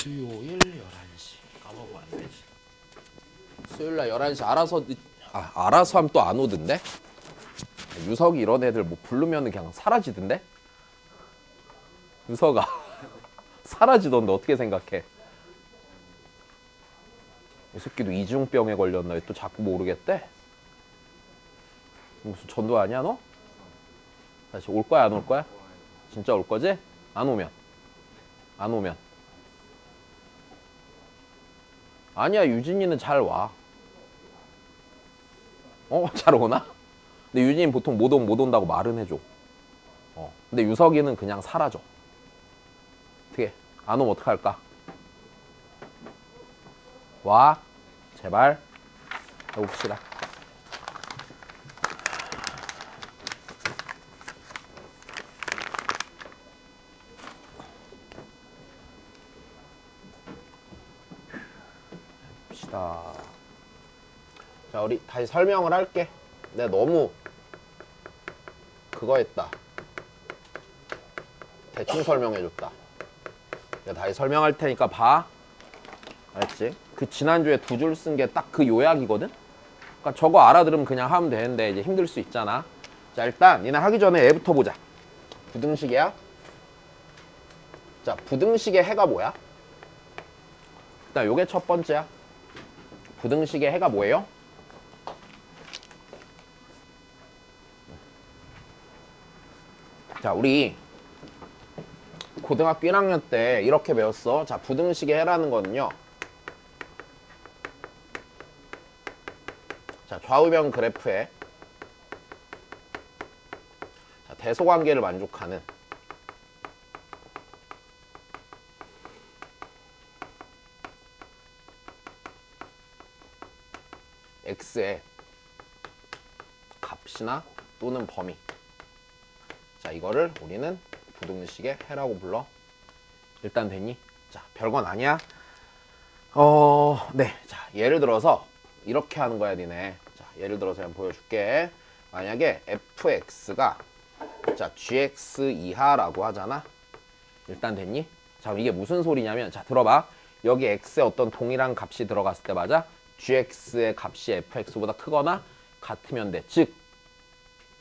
수요일 11시 까먹으면 안 되지. 수요일날 11시 알아서 하면 또 안 오던데? 유석이 이런 애들 뭐 부르면 그냥 사라지던데? 유석아 사라지던데 어떻게 생각해? 이 새끼도 이중병에 걸렸나? 또 자꾸 모르겠대? 무슨 전도 아니야 너? 다시 올 거야 안 올 거야? 진짜 올 거지? 안 오면 아니야 유진이는 잘 와. 잘 오나? 근데 유진이는 보통 못 온다고 말은 해줘. 근데 유석이는 그냥 사라져. 어떻게 안 오면 어떡할까? 와 제발 해봅시다. 자 우리 다시 설명을 할게. 내가 너무 그거 했다. 대충 설명해줬다. 내가 다시 설명할 테니까 봐. 알았지? 그 지난주에 두 줄 쓴 게 딱 그 요약이거든? 그러니까 저거 알아들으면 그냥 하면 되는데 이제 힘들 수 있잖아. 자 일단 니네 하기 전에 애부터 보자. 부등식이야? 자 부등식의 해가 뭐야? 일단 요게 첫 번째야. 부등식의 해가 뭐예요? 자 우리 고등학교 1학년 때 이렇게 배웠어. 자 부등식의 해라는 거는요, 자 좌우변 그래프에 자, 대소관계를 만족하는 x의 값이나 또는 범위. 자 이거를 우리는 부등식의 해라고 불러. 일단 됐니? 자 별건 아니야. 네. 자 예를 들어서 이렇게 하는 거야 니네. 자 예를 들어서 그냥 보여줄게. 만약에 fx가 자 gx 이하라고 하잖아. 일단 됐니? 자 이게 무슨 소리냐면, 자 들어봐. 여기 x에 어떤 동일한 값이 들어갔을 때 맞아? gx의 값이 fx보다 크거나 같으면 돼. 즉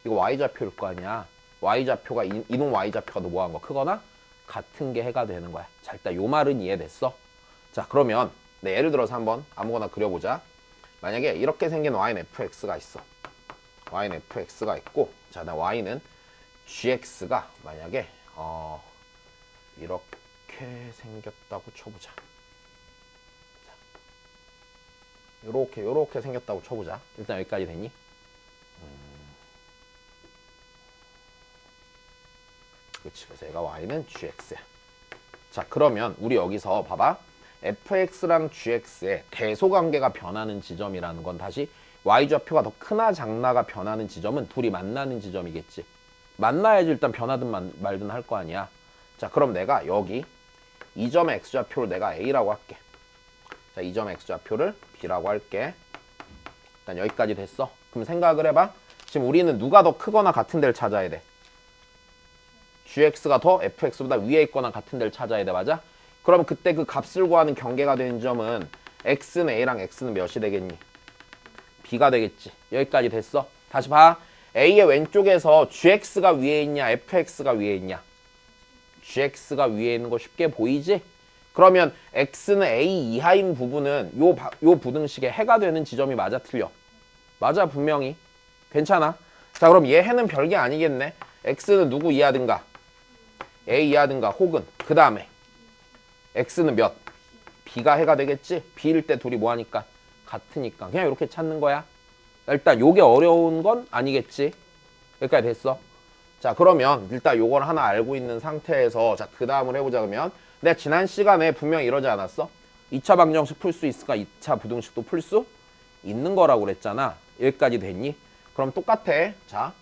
이거 y좌표일 거 아니야. y좌표가 이놈 y좌표가 더 뭐한 거 크거나 같은 게 해가 되는 거야. 자 일단 요 말은 이해됐어? 자 그러면 네, 예를 들어서 한번 아무거나 그려보자. 만약에 이렇게 생긴 y는 fx가 있어. y는 fx가 있고, 자 나 y는 gx가 만약에 이렇게 생겼다고 쳐보자. 자, 요렇게 생겼다고 쳐보자. 일단 여기까지 됐니? 그렇지. 그래서 얘가 y는 gx야. 자 그러면 우리 여기서 봐봐. fx랑 gx의 대소관계가 변하는 지점이라는 건 다시 y좌표가 더 크나 작나가 변하는 지점은 둘이 만나는 지점이겠지. 만나야지 일단 변하든 말든 할 거 아니야. 자 그럼 내가 여기 이 점의 x좌표를 내가 a라고 할게. 자 이 점의 x좌표를 b라고 할게. 일단 여기까지 됐어. 그럼 생각을 해봐. 지금 우리는 누가 더 크거나 같은 데를 찾아야 돼? gx가 더 fx보다 위에 있거나 같은 데를 찾아야 돼. 맞아? 그럼 그때 그 값을 구하는 경계가 되는 점은 x는 a랑 x는 몇이 되겠니? b가 되겠지. 여기까지 됐어. 다시 봐. a의 왼쪽에서 gx가 위에 있냐 fx가 위에 있냐? gx가 위에 있는 거 쉽게 보이지? 그러면 x는 a 이하인 부분은 요 부등식의 해가 되는 지점이 맞아 틀려? 맞아 분명히. 괜찮아. 자 그럼 얘 해는 별게 아니겠네. x는 누구 이하든가 a 이하든가 혹은 그 다음에 x는 몇? b가 해가 되겠지? b일 때 둘이 뭐하니까? 같으니까. 그냥 이렇게 찾는 거야. 일단 요게 어려운 건 아니겠지? 여기까지 됐어. 자 그러면 일단 요걸 하나 알고 있는 상태에서 자 그 다음을 해보자. 그러면 내가 지난 시간에 분명히 이러지 않았어? 2차 방정식 풀 수 있을까? 2차 부등식도 풀 수 있는 거라고 그랬잖아. 여기까지 됐니? 그럼 똑같아. 자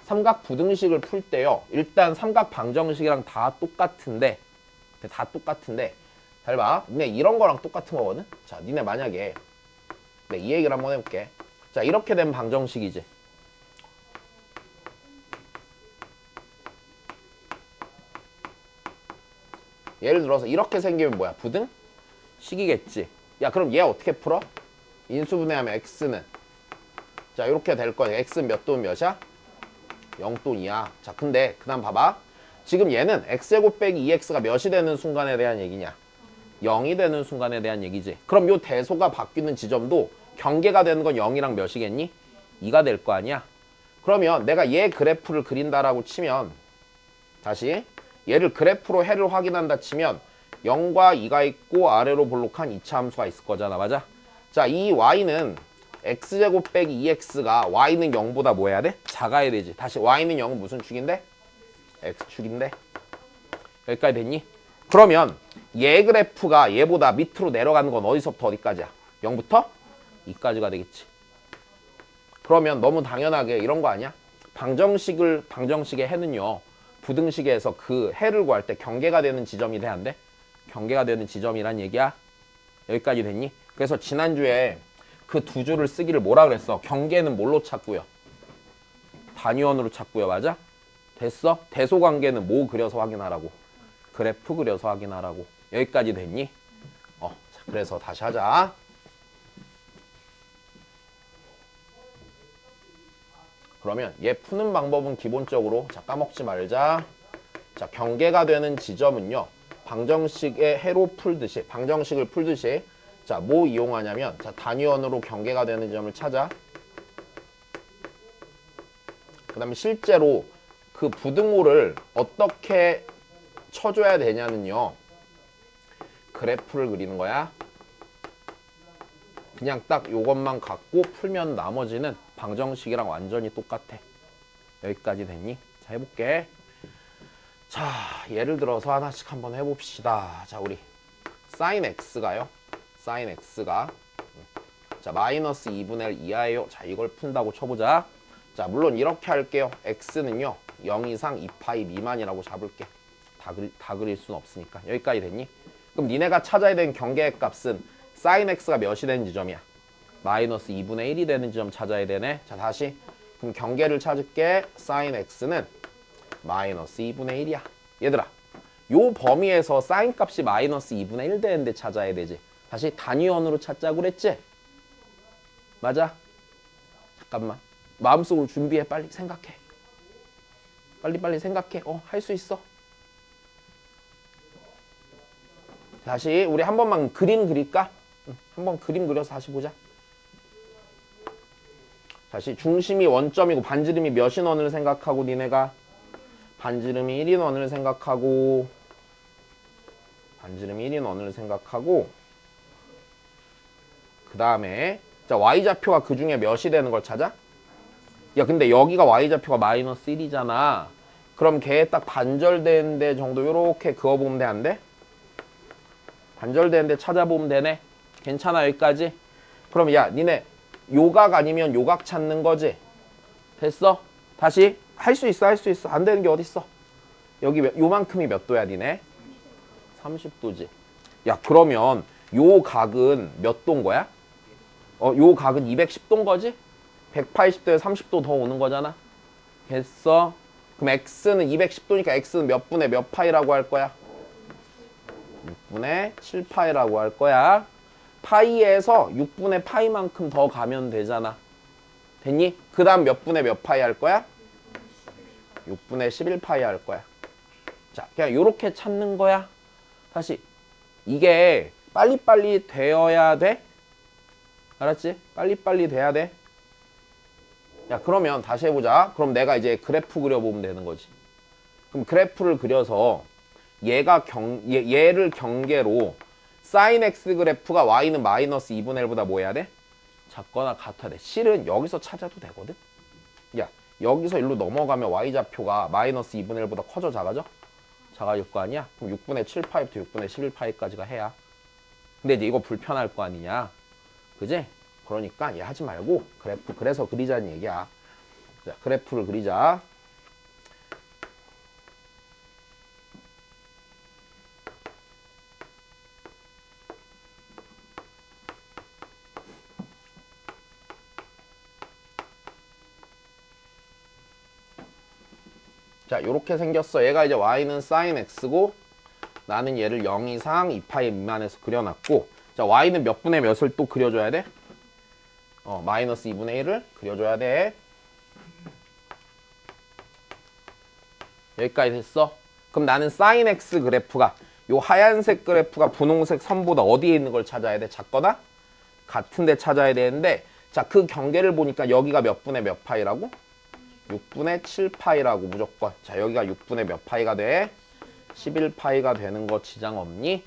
삼각 부등식을 풀 때요, 일단 삼각 방정식이랑 다 똑같은데 잘 봐. 니네 이런 거랑 똑같은 거거든. 자 니네 만약에 이 얘기를 한번 해볼게. 자 이렇게 된 방정식이지. 예를 들어서 이렇게 생기면 뭐야? 부등식이겠지. 야, 그럼 얘 어떻게 풀어? 인수분해하면 x는 자 이렇게 될 거야. x는 몇 또는 몇이야? 0 또는 2야. 자, 근데 그 다음 봐봐. 지금 얘는 x제곱 빼기 2x가 몇이 되는 순간에 대한 얘기냐? 0이 되는 순간에 대한 얘기지. 그럼 요 대소가 바뀌는 지점도 경계가 되는 건 0이랑 몇이겠니? 2가 될 거 아니야? 그러면 내가 얘 그래프를 그린다라고 치면 다시 얘를 그래프로 해를 확인한다 치면 0과 2가 있고 아래로 볼록한 2차 함수가 있을 거잖아. 맞아? 자, 이 y는 x제곱 빼기 2x가 y는 0보다 뭐 해야 돼? 작아야 되지. 다시 y는 0은 무슨 축인데? x축인데. 여기까지 됐니? 그러면 얘 그래프가 얘보다 밑으로 내려가는 건 어디서부터 어디까지야? 0부터 2까지가 되겠지. 그러면 너무 당연하게 이런 거 아니야? 방정식의 해는요. 부등식에서 그 해를 구할 때 경계가 되는 지점이 돼야 안 돼? 경계가 되는 지점이란 얘기야. 여기까지 됐니? 그래서 지난주에 그 두 줄을 쓰기를 뭐라 그랬어? 경계는 뭘로 찾고요? 단위원으로 찾고요. 맞아? 됐어? 대소관계는 뭐 그려서 확인하라고? 그래프 그려서 확인하라고. 여기까지 됐니? 자, 그래서 다시 하자. 그러면 얘 푸는 방법은 기본적으로 자 까먹지 말자. 자, 경계가 되는 지점은요. 방정식의 해로 풀듯이 방정식을 풀듯이 자, 뭐 이용하냐면 자, 단위원으로 경계가 되는 지점을 찾아. 그 다음에 실제로 그 부등호를 어떻게 쳐줘야 되냐는요. 그래프를 그리는 거야. 그냥 딱 요것만 갖고 풀면 나머지는 방정식이랑 완전히 똑같아. 여기까지 됐니? 자, 해볼게. 자, 예를 들어서 하나씩 한번 해봅시다. 자, 우리 sin x가요. sin x가 자 마이너스 2분의 1 이하예요. 자, 이걸 푼다고 쳐보자. 자, 물론 이렇게 할게요. x는요 0 이상 2파이 미만이라고 잡을게. 다 그릴 수는 없으니까. 여기까지 됐니? 그럼 니네가 찾아야 되는 경계의 값은 sin x가 몇이 되는 지점이야? 마이너스 2분의 1이 되는 지점 찾아야 되네. 자, 다시 그럼 경계를 찾을게. sin x는 마이너스 2분의 1이야. 얘들아, 요 범위에서 sin 값이 마이너스 2분의 1 되는데 찾아야 되지. 다시 단위원으로 찾자고 그랬지? 맞아? 잠깐만. 마음속으로 준비해. 빨리 생각해. 빨리 생각해. 할 수 있어. 다시 우리 한 번만 그림 그릴까? 한번 그림 그려서 다시 보자. 다시 생각하고 원점이고 반지름이 몇인 원을 생각하고 니네가 반지름이 1인 원을 생각하고 그 다음에 자 y좌표가 그 중에 몇이 되는 걸 찾아? 야, 근데 여기가 y좌표가 마이너스 1이잖아. 그럼 걔에 딱 반절되는데 정도 요렇게 그어보면 돼, 안 돼? 반절되는데 찾아보면 되네. 괜찮아, 여기까지? 그럼 야, 니네 요각 아니면 요각 찾는 거지? 됐어? 다시 할 수 있어. 안 되는 게 어딨어? 여기 요만큼이 몇 도야, 니네? 30도지. 야, 그러면 요 각은 몇 도인 거야? 요 각은 210도인 거지? 180도에 30도 더 오는 거잖아. 됐어? 그럼 x는 210도니까 x는 몇 분의 몇 파이라고 할 거야? 6분의 7파이라고 할 거야. 파이에서 6분의 파이만큼 더 가면 되잖아. 됐니? 그 다음 몇 분의 몇 파이 할 거야? 6분의 11파이 할 거야. 자, 그냥 요렇게 찾는 거야. 다시 이게 빨리빨리 되어야 돼. 알았지? 빨리빨리 돼야 돼. 야, 그러면 다시 해보자. 그럼 내가 이제 그래프 그려보면 되는 거지. 그럼 그래프를 그려서 얘를 경계로 sin x 그래프가 y는 마이너스 2분의 1보다 뭐 해야 돼? 작거나 같아야 돼. 실은 여기서 찾아도 되거든. 야, 여기서 일로 넘어가면 y좌표가 마이너스 2분의 1보다 커져 작아져? 작아질 거 아니야? 그럼 6분의 7파이부터 6분의 11파이까지가 해야. 근데 이제 이거 불편할 거 아니냐? 그지? 그러니까 얘 하지 말고 그래프 그래서 그리자는 얘기야. 자, 그래프를 그리자. 자, 요렇게 생겼어. 얘가 이제 y는 sin x고 나는 얘를 0 이상 2파이 미만에서 그려놨고, 자 y는 몇 분의 몇을 또 그려줘야 돼? 마이너스 2분의 1을 그려줘야 돼. 여기까지 됐어? 그럼 나는 sin x 그래프가 요 하얀색 그래프가 분홍색 선보다 어디에 있는 걸 찾아야 돼? 작거나 같은 데 찾아야 되는데, 자 그 경계를 보니까 여기가 몇 분의 몇 파이라고? 6분의 7파이라고 무조건. 자 여기가 6분의 몇 파이가 돼? 11파이가 되는 거 지장 없니?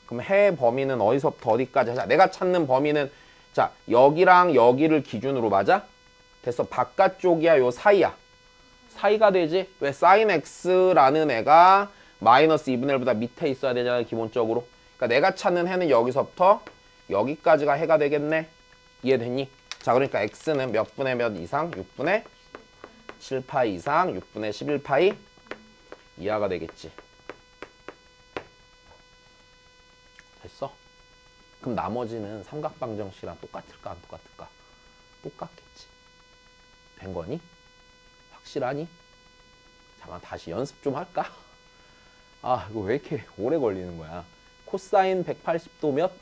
그럼 해 범위는 어디서부터 어디까지 하자. 내가 찾는 범위는 자 여기랑 여기를 기준으로 맞아? 됐어. 바깥쪽이야 요 사이야. 사이가 되지? 왜 sin x라는 애가 마이너스 2분의 1보다 밑에 있어야 되잖아 기본적으로. 그러니까 내가 찾는 해는 여기서부터 여기까지가 해가 되겠네. 이해됐니? 자 그러니까 x는 몇 분의 몇 이상? 6분의 7파이 이상 6분의 11파이 이하가 되겠지. 됐어? 그럼 나머지는 삼각방정식이랑 똑같을까 안 똑같을까? 똑같겠지. 된 거니? 확실하니? 잠깐 다시 연습 좀 할까? 아 이거 왜 이렇게 오래 걸리는 거야? 코사인 180도 몇?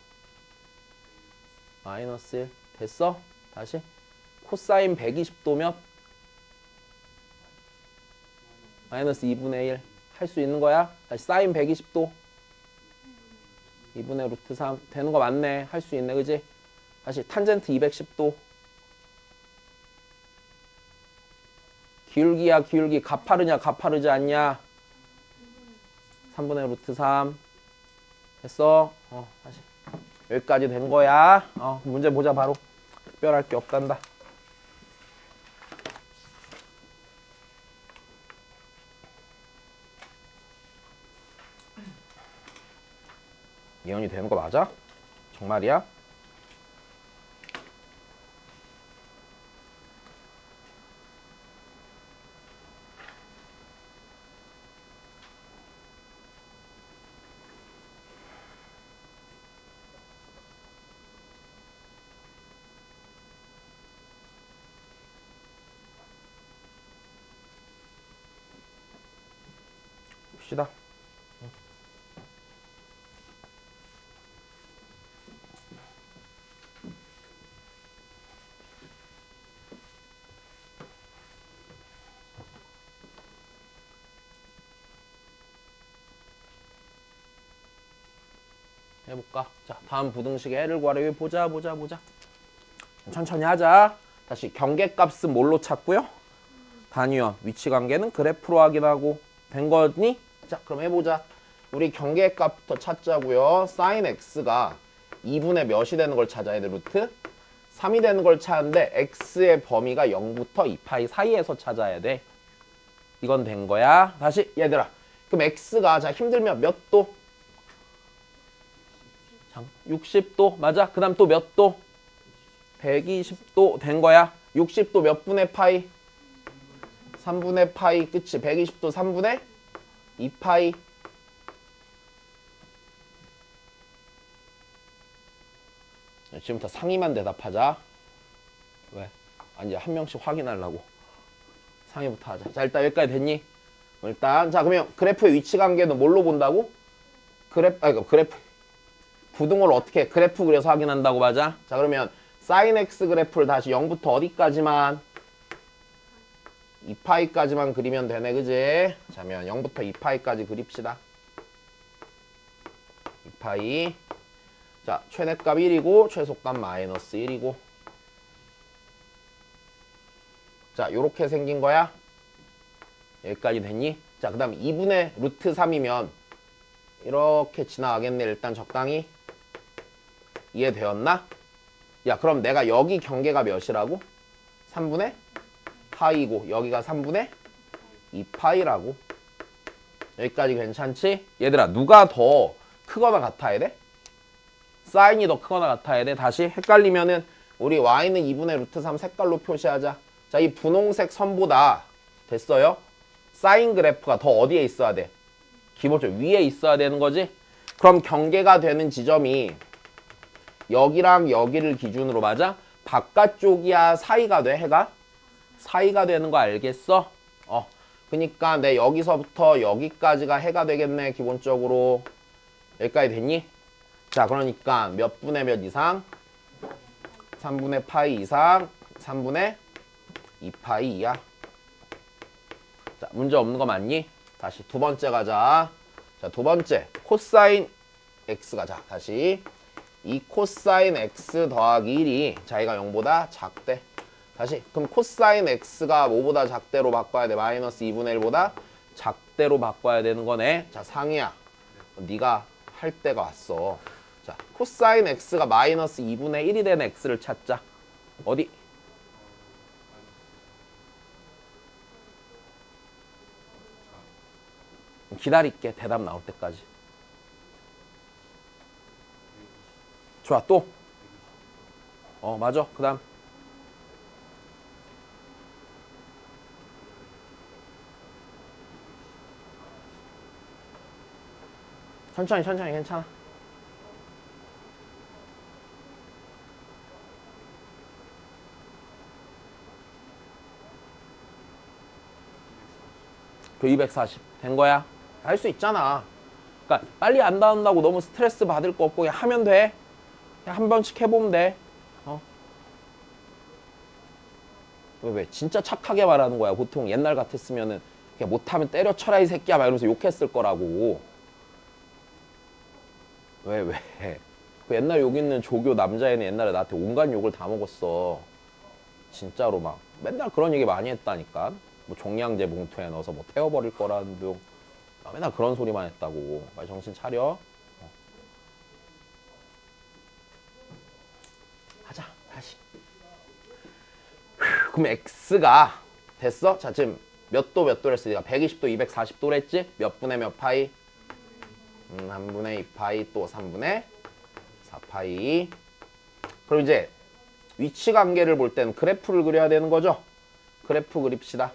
마이너스 1. 됐어? 다시 코사인 120도 몇? 마이너스 2분의 1. 할 수 있는 거야? 다시 사인 120도 2분의 루트 3. 되는 거 맞네. 할 수 있네 그지? 다시 탄젠트 210도 기울기야 기울기. 가파르냐 가파르지 않냐? 3분의 루트 3. 됐어? 다시 여기까지 된 거야. 문제 보자 바로. 특별할 게 없단다. 이현이 되는 거 맞아? 정말이야? 봅시다. 해볼까? 자, 다음 부등식의 해를 구하래. 왜 보자. 천천히 하자. 다시 경계값은 뭘로 찾고요? 단위원 위치관계는 그래프로 확인하고. 된 거니? 자, 그럼 해보자. 우리 경계값부터 찾자고요. sin x가 2분의 몇이 되는 걸 찾아야 돼. 루트 3이 되는 걸 찾는데 x의 범위가 0부터 2파이 사이에서 찾아야 돼. 이건 된 거야. 다시 얘들아. 그럼 x가 자 힘들면 몇 도? 60도 맞아? 그 다음 또 몇 도? 120도 된 거야. 60도 몇 분의 파이? 3분의 파이. 그치? 120도 3분의 2파이. 지금부터 상위만 대답하자. 왜? 아니 한 명씩 확인하려고. 상위부터 하자. 자 일단 여기까지 됐니? 일단 자 그러면 그래프의 위치관계는 뭘로 본다고? 그래프 부등호를 어떻게 해? 그래프 그려서 확인한다고 맞아? 자 그러면 sin x 그래프를 다시 0부터 어디까지만? 2파이까지만 그리면 되네 그지? 자면 0부터 2파이까지 그립시다. 2파이. 자 최대값 1이고 최소값 마이너스 1이고. 자 요렇게 생긴 거야. 여기까지 됐니? 자 그 다음 2분의 루트 3이면 이렇게 지나가겠네. 일단 적당히. 이해되었나? 야 그럼 내가 여기 경계가 몇이라고? 3분의 파이고 여기가 3분의 2파이라고. 여기까지 괜찮지? 얘들아 누가 더 크거나 같아야 돼? 사인이 더 크거나 같아야 돼? 다시 헷갈리면은 우리 y는 2분의 루트 3 색깔로 표시하자. 자 이 분홍색 선보다 됐어요? 사인 그래프가 더 어디에 있어야 돼? 기본적으로 위에 있어야 되는 거지? 그럼 경계가 되는 지점이 여기랑 여기를 기준으로 맞아? 바깥쪽이야 사이가 돼? 해가? 사이가 되는 거 알겠어? 그니까 내 여기서부터 여기까지가 해가 되겠네 기본적으로. 여기까지 됐니? 자, 그러니까 몇 분의 몇 이상? 3분의 파이 이상 3분의 2파이 2야. 자, 문제 없는 거 맞니? 다시 두 번째 가자. 자, 두 번째 코사인 x 가자. 다시 이 코사인 x 더하기 1이 자기가 0보다 작대. 다시 그럼 코사인 x가 뭐보다 작대로 바꿔야 돼? 마이너스 2분의 1보다 작대로 바꿔야 되는 거네. 자, 상희야, 네가 할 때가 왔어. 자, 코사인 x가 마이너스 2분의 1이 되는 x를 찾자. 어디? 기다릴게. 대답 나올 때까지. 좋아, 또. 맞아. 그 다음. 천천히 괜찮아. 그 240 된 거야. 할 수 있잖아. 그러니까 빨리 안 나온다고 너무 스트레스 받을 거 없고 그냥 하면 돼. 그냥 한 번씩 해보면 돼. 왜 진짜 착하게 말하는 거야. 보통 옛날 같았으면은 그냥 못하면 때려쳐라 이 새끼야 막 이러면서 욕했을 거라고. 왜? 그 옛날 욕 있는 조교 남자애는 옛날에 나한테 온갖 욕을 다 먹었어. 진짜로 막 맨날 그런 얘기 많이 했다니까. 뭐 종량제 봉투에 넣어서 뭐 태워버릴 거라는 둥. 맨날 그런 소리만 했다고. 말 정신 차려. 하자 다시. 그럼 x가 됐어? 자, 지금 몇 도랬어? 내가 120도 240도랬지? 몇 분의 몇 파이? 1분의 2파이 또 3분의 4파이. 그럼 이제 위치 관계를 볼 때는 그래프를 그려야 되는 거죠? 그래프 그립시다.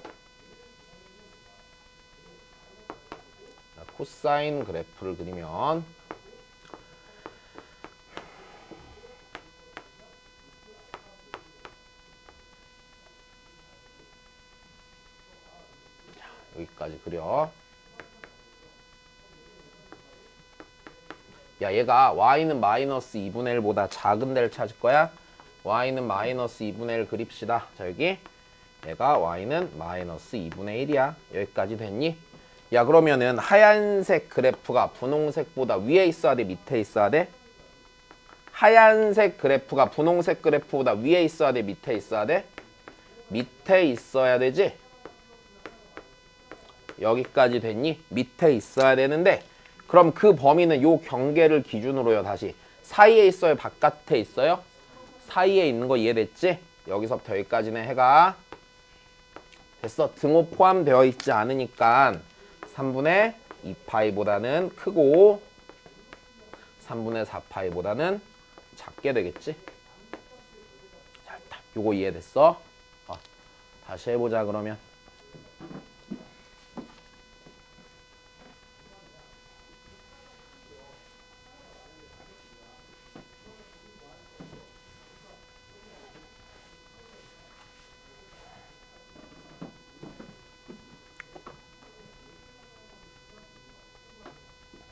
자, 코사인 그래프를 그리면 자, 여기까지 그려. 야, 얘가 y는 마이너스 2분의 1보다 작은 데를 찾을 거야. y는 마이너스 2분의 1 그립시다. 자, 여기 얘가 y는 마이너스 2분의 1이야. 여기까지 됐니? 야, 그러면은 하얀색 그래프가 분홍색보다 위에 있어야 돼? 밑에 있어야 돼? 하얀색 그래프가 분홍색 그래프보다 위에 있어야 돼? 밑에 있어야 돼? 밑에 있어야 되지? 여기까지 됐니? 밑에 있어야 되는데 그럼 그 범위는 요 경계를 기준으로요. 다시 사이에 있어요? 바깥에 있어요? 사이에 있는 거 이해됐지? 여기서부터 여기까지는 해가 됐어. 등호 포함되어 있지 않으니까 3분의 2파이보다는 크고 3분의 4파이보다는 작게 되겠지? 자, 일단 요거 이해됐어? 다시 해보자 그러면.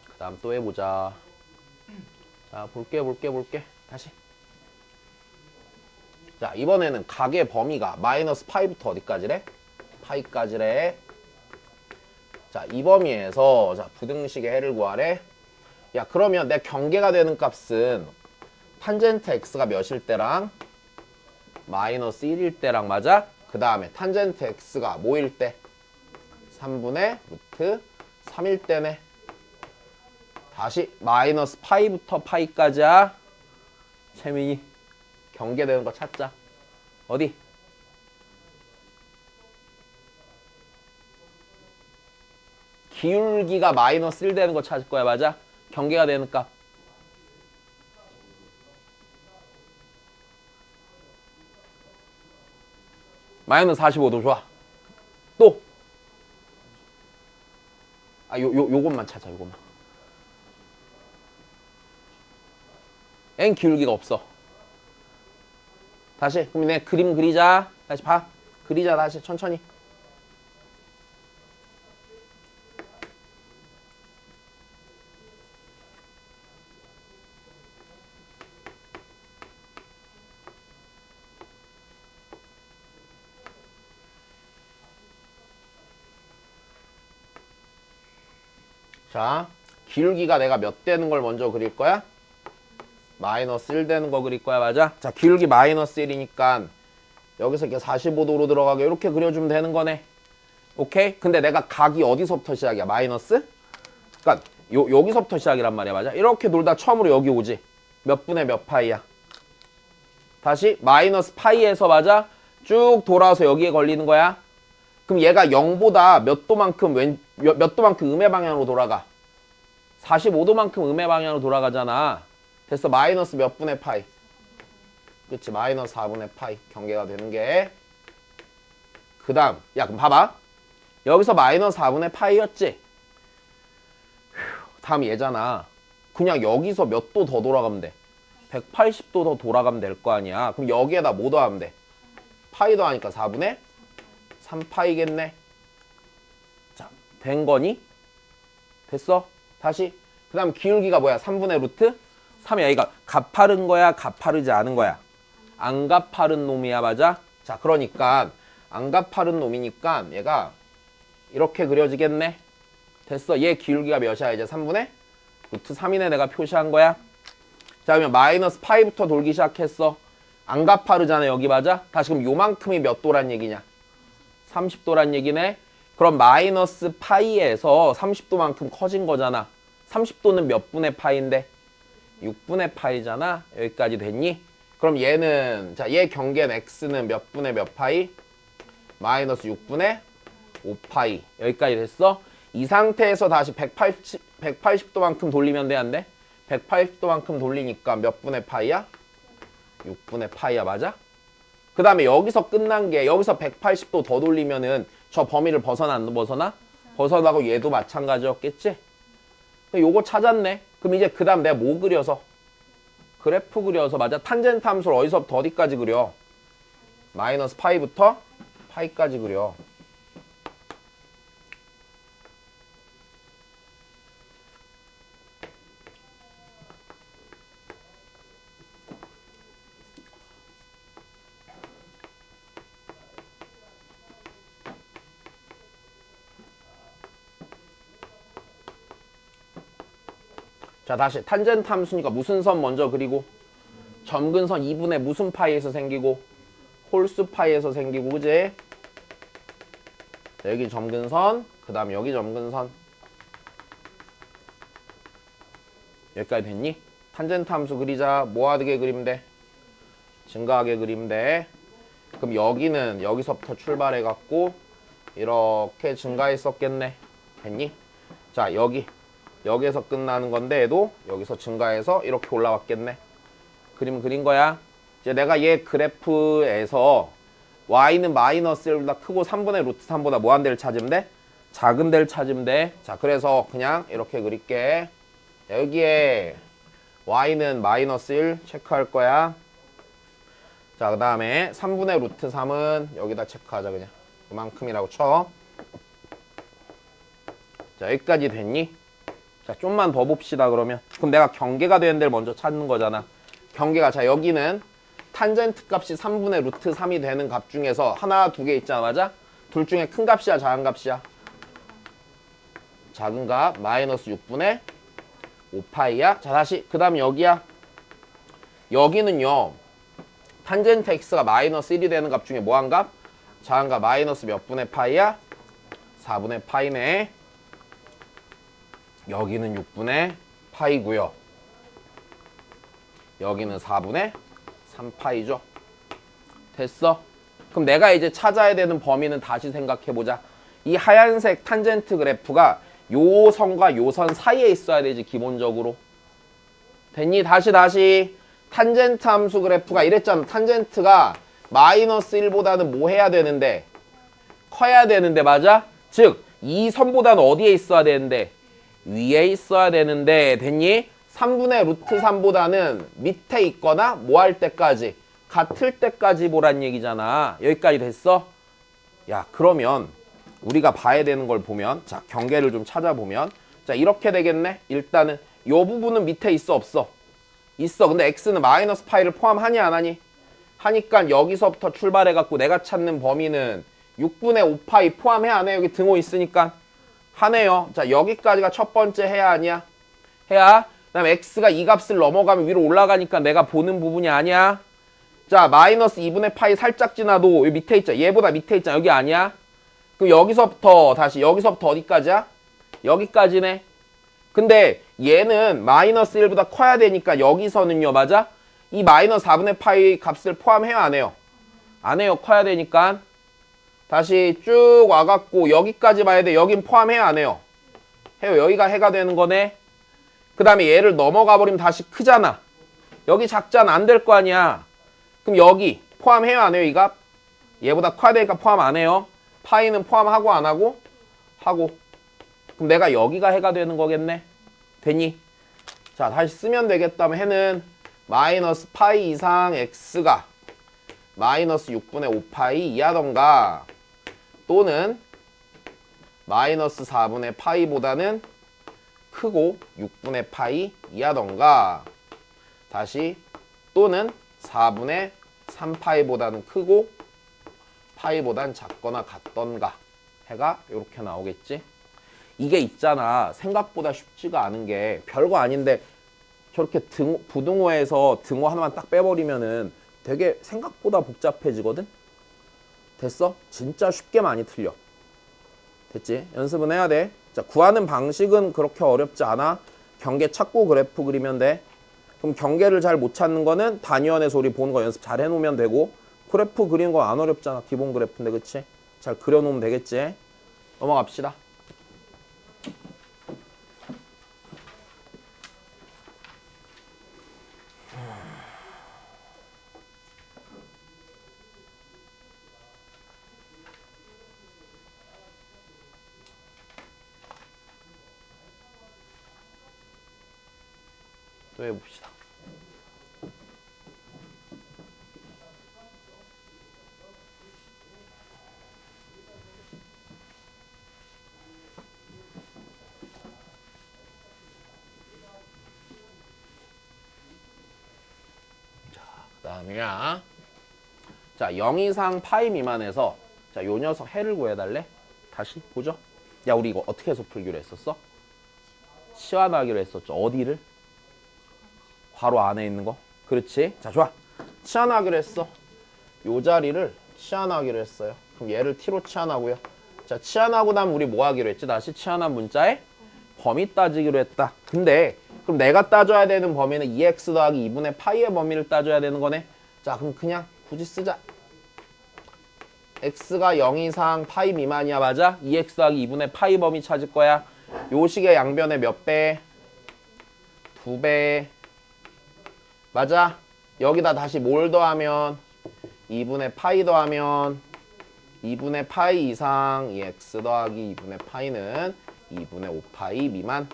그 다음 또 해보자. 자, 볼게. 다시. 자, 이번에는 각의 범위가 마이너스 파이부터 어디까지래? 파이까지래. 자, 이 범위에서 자, 부등식의 해를 구하래. 야, 그러면 내 경계가 되는 값은 탄젠트 x가 몇일 때랑 마이너스 1일 때랑 맞아? 그 다음에 탄젠트 x가 뭐일 때? 3분의 루트 3일 때네. 다시 마이너스 파이부터 파이까지야. 채민이 경계되는 거 찾자. 어디? 기울기가 마이너스 1 되는 거 찾을 거야. 맞아? 경계가 되는 값. 마이너스 45도 좋아. 또. 요것만 찾아. 요것만. n 기울기가 없어. 다시. 그럼 내 그림 그리자. 다시 봐. 그리자. 다시 천천히. 자, 기울기가 내가 몇 되는 걸 먼저 그릴 거야? 마이너스 1 되는 거 그릴 거야, 맞아? 자, 기울기 마이너스 1이니까 여기서 이렇게 45도로 들어가게 이렇게 그려주면 되는 거네. 오케이? 근데 내가 각이 어디서부터 시작이야? 마이너스? 그러니까 여기서부터 시작이란 말이야, 맞아? 이렇게 돌다 처음으로 여기 오지. 몇 분의 몇 파이야? 다시 마이너스 파이에서 맞아? 쭉 돌아와서 여기에 걸리는 거야. 그럼 얘가 0보다 몇 도만큼 몇 도만큼 음의 방향으로 돌아가? 45도만큼 음의 방향으로 돌아가잖아. 됐어. 마이너스 몇 분의 파이? 그치, 마이너스 4분의 파이 경계가 되는 게. 그 다음, 야 그럼 봐봐. 여기서 마이너스 4분의 파이였지. 다음 얘잖아. 그냥 여기서 몇 도 더 돌아가면 돼? 180도 더 돌아가면 될 거 아니야. 그럼 여기에다 뭐 더하면 돼? 파이 더하니까 4분의 3파이겠네. 자, 된 거니? 됐어? 다시. 그 다음 기울기가 뭐야? 3분의 루트 3이야. 얘가 가파른 거야? 가파르지 않은 거야? 안 가파른 놈이야, 맞아? 자, 그러니까 안 가파른 놈이니까 얘가 이렇게 그려지겠네. 됐어. 얘 기울기가 몇이야? 이제 3분의 루트 3이네. 내가 표시한 거야. 자, 그러면 마이너스 파이부터 돌기 시작했어. 안 가파르잖아, 여기 맞아? 다시 그럼 요만큼이 몇 도란 얘기냐? 30도란 얘기네. 그럼 마이너스 파이에서 30도만큼 커진 거잖아. 30도는 몇 분의 파이인데? 6분의 파이잖아. 여기까지 됐니? 그럼 얘는, 자, 얘 경계는 x는 몇 분의 몇 파이? 마이너스 6분의 5파이. 여기까지 됐어? 이 상태에서 다시 180도만큼 돌리면 돼, 안 돼? 180도만큼 돌리니까 몇 분의 파이야? 6분의 파이야, 맞아? 그 다음에 여기서 끝난 게, 여기서 180도 더 돌리면은 저 범위를 벗어나, 안 벗어나? 벗어나고 얘도 마찬가지였겠지? 요거 찾았네. 그럼 이제 그 다음 내가 뭐 그려서? 그래프 그려서, 맞아? 탄젠트 함수를 어디서부터 어디까지 그려? 마이너스 파이부터 파이까지 그려. 자, 다시 탄젠트 함수니까 무슨 선 먼저 그리고 점근선 2분의 무슨 파이에서 생기고 홀수 파이에서 생기고, 그지? 여기 점근선, 그 다음 여기 점근선. 여기까지 됐니? 탄젠트 함수 그리자. 뭐하게 그리면 돼? 증가하게 그리면 돼. 그럼 여기는 여기서부터 출발해갖고 이렇게 증가했었겠네. 됐니? 자, 여기에서 끝나는 건데 얘도 여기서 증가해서 이렇게 올라왔겠네. 그림 그린 거야. 이제 내가 얘 그래프에서 y는 마이너스 1보다 크고 3분의 루트 3보다 뭐한 데를 찾으면 돼? 작은 데를 찾으면 돼. 자, 그래서 그냥 이렇게 그릴게. 여기에 y는 마이너스 1 체크할 거야. 자, 그 다음에 3분의 루트 3은 여기다 체크하자. 그냥 그만큼이라고 쳐. 자, 여기까지 됐니? 자, 좀만 더 봅시다. 그러면 그럼 내가 경계가 되는 데를 먼저 찾는 거잖아. 경계가, 자, 여기는 탄젠트 값이 3분의 루트 3이 되는 값 중에서 하나, 두 개 있잖아, 맞아? 둘 중에 큰 값이야, 작은 값이야? 작은 값, 마이너스 6분의 5파이야. 자, 다시 그 다음 여기야. 여기는요, 탄젠트 x가 마이너스 1이 되는 값 중에 뭐한 값? 작은 값, 마이너스 몇 분의 파이야? 4분의 파이네. 여기는 6분의 파이고요. 여기는 4분의 3파이죠. 됐어? 그럼 내가 이제 찾아야 되는 범위는 다시 생각해보자. 이 하얀색 탄젠트 그래프가 요 선과 요 선 사이에 있어야 되지, 기본적으로. 됐니? 다시. 탄젠트 함수 그래프가 이랬잖아. 탄젠트가 마이너스 1보다는 뭐 해야 되는데? 커야 되는데, 맞아? 즉, 이 선보다는 어디에 있어야 되는데? 위에 있어야 되는데, 됐니? 3분의 루트 3보다는 밑에 있거나 뭐 할 때까지? 같을 때까지 보란 얘기잖아. 여기까지 됐어? 야, 그러면 우리가 봐야 되는 걸 보면, 자, 경계를 좀 찾아보면, 자, 이렇게 되겠네? 일단은 요 부분은 밑에 있어, 없어? 있어. 근데 x는 마이너스 파이를 포함하니 안 하니? 하니까 여기서부터 출발해갖고 내가 찾는 범위는 6분의 5파이 포함해 안 해? 여기 등호 있으니까 하네요. 자, 여기까지가 첫 번째 해야 아니야? 해야. 그 다음에 x가 이 값을 넘어가면 위로 올라가니까 내가 보는 부분이 아니야. 자, 마이너스 2분의 파이 살짝 지나도 여기 밑에 있잖아. 얘보다 밑에 있잖아. 여기 아니야? 그럼 여기서부터 다시 여기서부터 어디까지야? 여기까지네. 근데 얘는 마이너스 1보다 커야 되니까 여기서는요. 맞아? 이 마이너스 4분의 파이 값을 포함해요? 안 해요? 안 해요. 커야 되니까. 다시 쭉 와갖고 여기까지 봐야 돼. 여긴 포함해요? 안 해요? 해요. 여기가 해가 되는 거네. 그 다음에 얘를 넘어가 버리면 다시 크잖아. 여기 작잖아. 안 될 거 아니야. 그럼 여기 포함해요? 안 해요? 이 값? 얘보다 커야 되니까 포함 안 해요. 파이는 포함하고 안 하고? 하고. 그럼 내가 여기가 해가 되는 거겠네. 되니? 자, 다시 쓰면 되겠다면 해는 마이너스 파이 이상 x가 마이너스 6분의 5파이 이하던가 또는 마이너스 4분의 파이보다는 크고 6분의 파이 이하던가 다시 또는 4분의 3파이보다는 크고 파이보단 작거나 같던가 해가 이렇게 나오겠지. 이게 있잖아. 생각보다 쉽지가 않은 게 별거 아닌데 저렇게 부등호에서 등호 하나만 딱 빼버리면은 되게 생각보다 복잡해지거든. 됐어? 진짜 쉽게 많이 틀려. 됐지? 연습은 해야 돼. 자, 구하는 방식은 그렇게 어렵지 않아. 경계 찾고 그래프 그리면 돼. 그럼 경계를 잘 못 찾는 거는 단위원의 소리 보는 거 연습 잘 해놓으면 되고 그래프 그리는 거 안 어렵잖아. 기본 그래프인데 그치? 잘 그려놓으면 되겠지? 넘어갑시다. 또 해봅시다. 자, 그 다음이야. 자, 0 이상 파이 미만에서 자, 요 녀석 해를 구해달래? 다시 보죠. 야, 우리 이거 어떻게 해서 풀기로 했었어? 치환하기로 했었죠. 어디를? 괄호 안에 있는 거. 그렇지. 자, 좋아. 치환하기로 했어. 요 자리를 치환하기로 했어요. 그럼 얘를 t로 치환하고요. 자, 치환하고 나면 우리 뭐 하기로 했지? 다시 치환한 문자에 범위 따지기로 했다. 근데 그럼 내가 따져야 되는 범위는 2x 더하기 2분의 파이의 범위를 따져야 되는 거네. 자, 그럼 그냥 굳이 쓰자. x가 0 이상 파이 미만이야. 맞아? 2x 더하기 2분의 파이 범위 찾을 거야. 요 식의 양변에 몇 배? 2배. 맞아? 여기다 다시 뭘 더하면 2분의 파이 더하면 2분의 파이 이상 이 x 더하기 2분의 파이는 2분의 5파이 미만.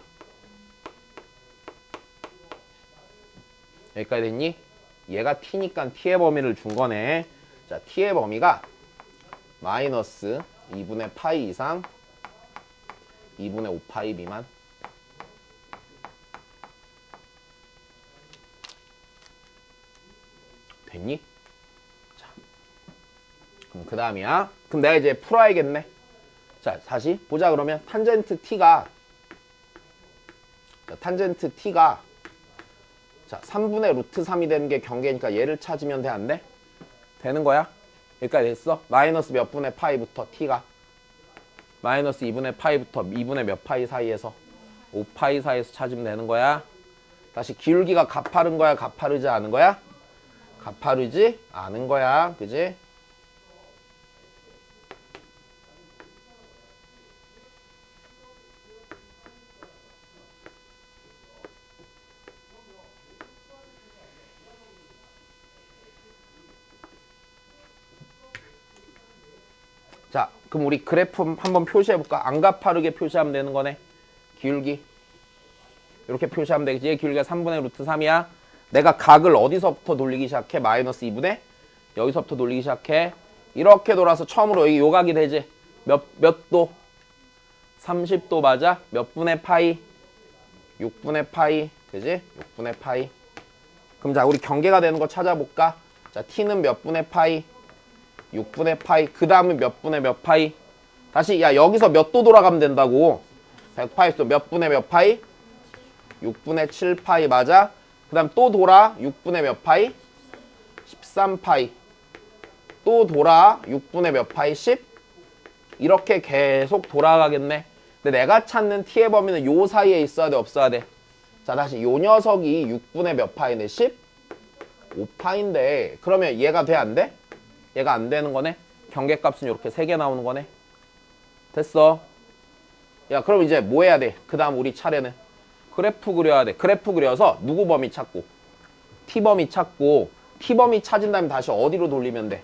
여기까지 됐니? 얘가 t니까 t의 범위를 준 거네. 자, t의 범위가 마이너스 2분의 파이 이상 2분의 5파이 미만. 됐니? 자, 그럼 그 다음이야. 그럼 내가 이제 풀어야겠네. 자, 다시 보자. 그러면 탄젠트 t가 자, 3분의 루트 3이 되는 게 경계니까 얘를 찾으면 돼, 안 돼? 되는 거야? 여기까지 됐어? 마이너스 몇 분의 파이부터 t가 마이너스 2분의 파이부터 2분의 몇 파이 사이에서 5파이 사이에서 찾으면 되는 거야. 다시 기울기가 가파른 거야, 가파르지 않은 거야? 가파르지 않은 거야. 그지? 자, 그럼 우리 그래프 한번 표시해볼까? 안 가파르게 표시하면 되는 거네. 기울기. 이렇게 표시하면 되겠지. 얘 기울기가 3분의 루트 3이야. 내가 각을 어디서부터 돌리기 시작해? 마이너스 2분의? 여기서부터 돌리기 시작해. 이렇게 돌아서 처음으로 여기 요각이 되지. 몇 도? 30도 맞아? 몇 분의 파이? 6분의 파이. 그지? 6분의 파이. 그럼 자, 우리 경계가 되는 거 찾아볼까? 자, t는 몇 분의 파이? 6분의 파이. 그 다음에 몇 분의 몇 파이? 다시 야, 여기서 몇 도 돌아가면 된다고? 100파이 몇 분의 몇 파이? 6분의 7파이 맞아? 그 다음 또 돌아 6분의 몇 파이? 13파이. 또 돌아 6분의 몇 파이? 10? 이렇게 계속 돌아가겠네. 근데 내가 찾는 t의 범위는 요 사이에 있어야 돼 없어야 돼? 자 다시 요 녀석이 6분의 몇 파이네? 10? 5파인데 그러면 얘가 돼 안 돼? 얘가 안 되는 거네. 경계값은 이렇게 3개 나오는 거네. 됐어. 야 그럼 이제 뭐 해야 돼? 그 다음 우리 차례는 그래프 그려야 돼. 그래프 그려서 누구 범위 찾고 t 범위 찾고 t 범위 찾은 다음에 다시 어디로 돌리면 돼?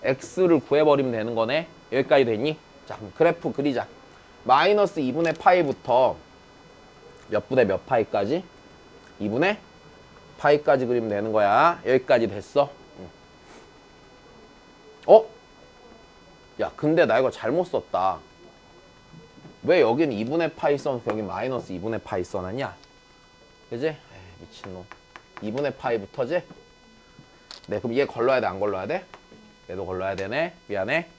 x를 구해버리면 되는 거네. 여기까지 됐니? 자 그럼 그래프 그리자. 마이너스 2분의 파이부터 몇 분의 몇 파이까지? 2분의 파이까지 그리면 되는 거야. 여기까지 됐어. 야 근데 나 이거 잘못 썼다. 왜 여기는 2분의 파이 써놓고 여기 마이너스 2분의 파이 써놨냐? 그지? 에이, 미친놈. 2분의 파이부터지? 네 그럼 얘 걸러야 돼 안 걸러야 돼? 얘도 걸러야 되네. 미안해.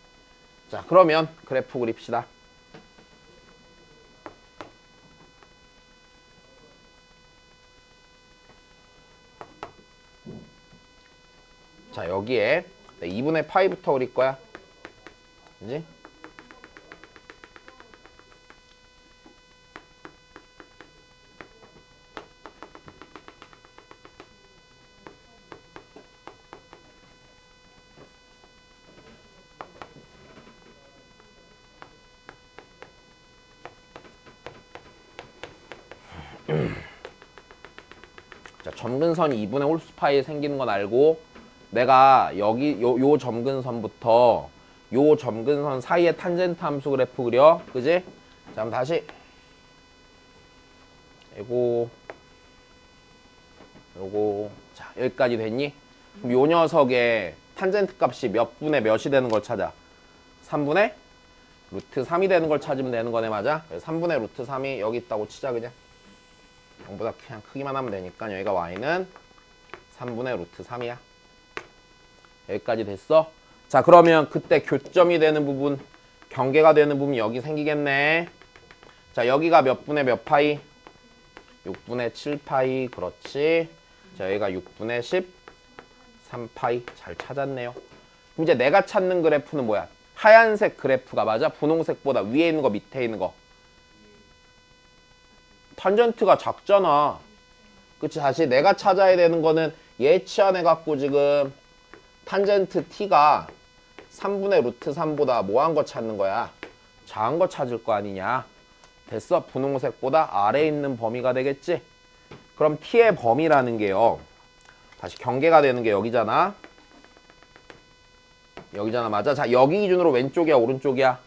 자 그러면 그래프 그립시다. 자 여기에 2분의 파이부터 그릴 거야. 그지? 자, 점근선이 2분의 홀수파이에 생기는 건 알고 내가 여기 요 점근선부터 요 점근선 사이에 탄젠트 함수 그래프 그려. 그지? 자, 그럼 다시 요거 자, 여기까지 됐니? 그럼 요 녀석의 탄젠트 값이 몇 분의 몇이 되는 걸 찾아. 3분의 루트 3이 되는 걸 찾으면 되는 거네. 맞아? 3분의 루트 3이 여기 있다고 치자. 그냥 0보다 그냥 크기만 하면 되니까 여기가 y는 3분의 루트 3이야. 여기까지 됐어? 자 그러면 그때 교점이 되는 부분, 경계가 되는 부분이 여기 생기겠네. 자 여기가 몇 분의 몇 파이? 6분의 7파이. 그렇지. 자 여기가 6분의 13파이. 잘 찾았네요. 그럼 이제 내가 찾는 그래프는 뭐야? 하얀색 그래프가 맞아? 분홍색보다 위에 있는 거 밑에 있는 거. 탄젠트가 작잖아. 그치? 다시 내가 찾아야 되는 거는 얘 치환해갖고 지금 탄젠트 t가 3분의 루트 3보다 뭐한 거 찾는 거야? 작은 거 찾을 거 아니냐? 됐어? 분홍색보다 아래에 있는 범위가 되겠지? 그럼 t의 범위라는 게요. 다시 경계가 되는 게 여기잖아. 여기잖아. 맞아? 자 여기 기준으로 왼쪽이야 오른쪽이야?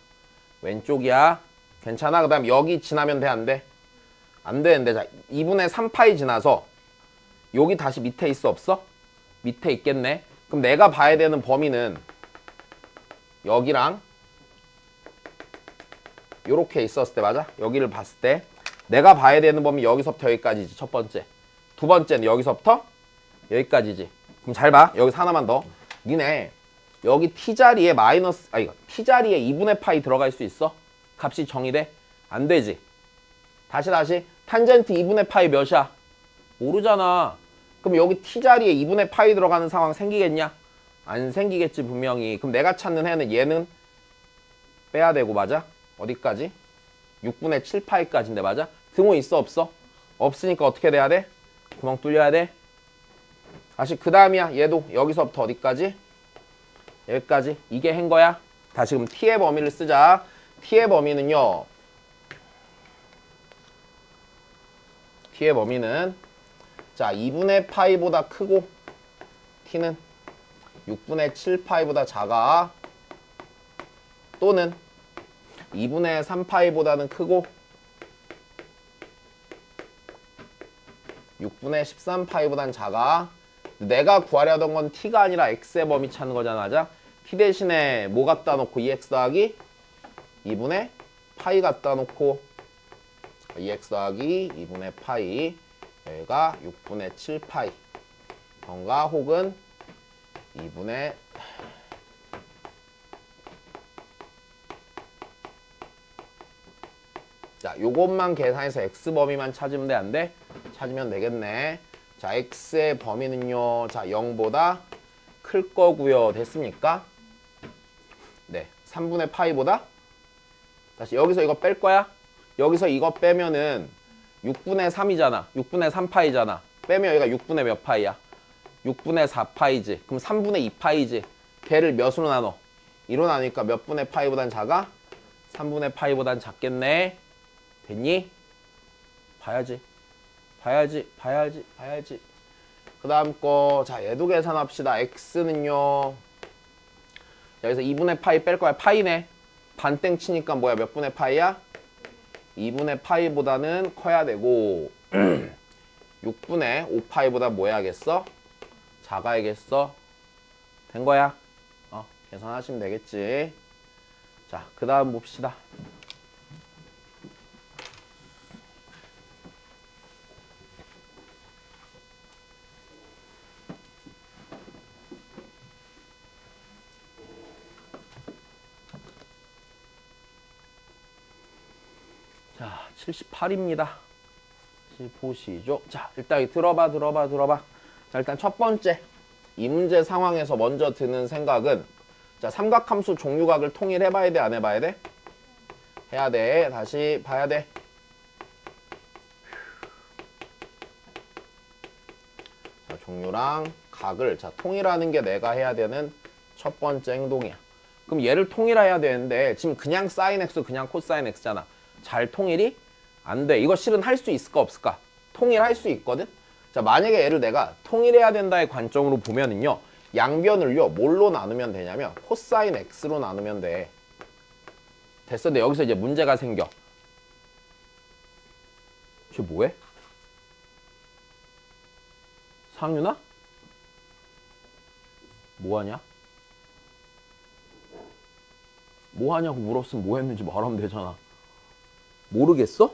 왼쪽이야. 괜찮아? 그 다음 여기 지나면 돼 안 돼? 안 되는데. 자 2분의 3파이 지나서 여기 다시 밑에 있어 없어? 밑에 있겠네. 그럼 내가 봐야 되는 범위는 여기랑 요렇게 있었을 때 맞아? 여기를 봤을 때 내가 봐야 되는 범위 여기서부터 여기까지지. 첫 번째. 두 번째는 여기서부터 여기까지지. 그럼 잘 봐. 여기서 하나만 더. 니네 여기 t자리에 마이너스 이거 t자리에 2분의 파이 들어갈 수 있어? 값이 정의돼? 안 되지. 다시 탄젠트 2분의 파이 몇이야? 모르잖아. 그럼 여기 t자리에 2분의 파이 들어가는 상황 생기겠냐? 안 생기겠지 분명히. 그럼 내가 찾는 해는 얘는 빼야 되고 맞아? 어디까지? 6분의 7파이까지인데 맞아? 등호 있어 없어? 없으니까 어떻게 돼야 돼? 구멍 뚫려야 돼? 다시 그 다음이야. 얘도 여기서부터 어디까지? 여기까지. 이게 한 거야. 다시 그럼 t의 범위를 쓰자. t의 범위는요. t의 범위는 자 2분의 파이보다 크고 t는 6분의 7파이보다 작아. 또는 2분의 3파이보다는 크고 6분의 13파이보다는 작아. 내가 구하려던 건 t가 아니라 x의 범위 찾는 거잖아. 맞아? t 대신에 뭐 갖다 놓고 2x 더하기 2분의 파이 갖다 놓고 2x 더하기 2분의 파이. 여기가 6분의 7파이 던가 혹은 2분의 자 자, 요것만 계산해서 x 범위만 찾으면 돼, 안 돼? 찾으면 되겠네. 자, x의 범위는요. 자, 0보다 클 거고요. 됐습니까? 네, 3분의 파이보다 다시 여기서 이거 뺄 거야? 여기서 이거 빼면은 6분의 3이잖아. 6분의 3파이잖아. 빼면 여기가 6분의 몇 파이야? 6분의 4파이지. 그럼 3분의 2파이지. 걔를 몇으로 나눠? 2로 나누니까 몇 분의 파이보단 작아? 3분의 파이보단 작겠네. 됐니? 봐야지. 그 다음 거, 자, 얘도 계산합시다. x는요. 여기서 2분의 파이 뺄 거야. 파이네. 반땡 치니까 뭐야? 몇 분의 파이야? 2분의 파이보다는 커야 되고 6분의 5파이보다 뭐 해야겠어? 작아야겠어. 된 거야. 계산하시면 되겠지. 자, 그 다음 봅시다. 자, 78입니다. 보시죠. 자, 일단 들어봐. 자, 일단 첫 번째. 이 문제 상황에서 먼저 드는 생각은 자, 삼각함수 종류각을 통일해봐야 돼, 안 해봐야 돼? 해야 돼. 다시 봐야 돼. 자, 종류랑 각을 자, 통일하는 게 내가 해야 되는 첫 번째 행동이야. 그럼 얘를 통일해야 되는데 지금 그냥 사인 x, 그냥 코사인 x잖아. 잘 통일이 안 돼. 이거 실은 할 수 있을까 없을까? 통일할 수 있거든? 자, 만약에 얘를 내가 통일해야 된다의 관점으로 보면은요. 양변을요. 뭘로 나누면 되냐면 코사인 x로 나누면 돼. 됐어. 근데 여기서 이제 문제가 생겨. 쟤 뭐해? 상윤아? 뭐하냐? 뭐하냐고 물었으면 뭐 했는지 말하면 되잖아. 모르겠어?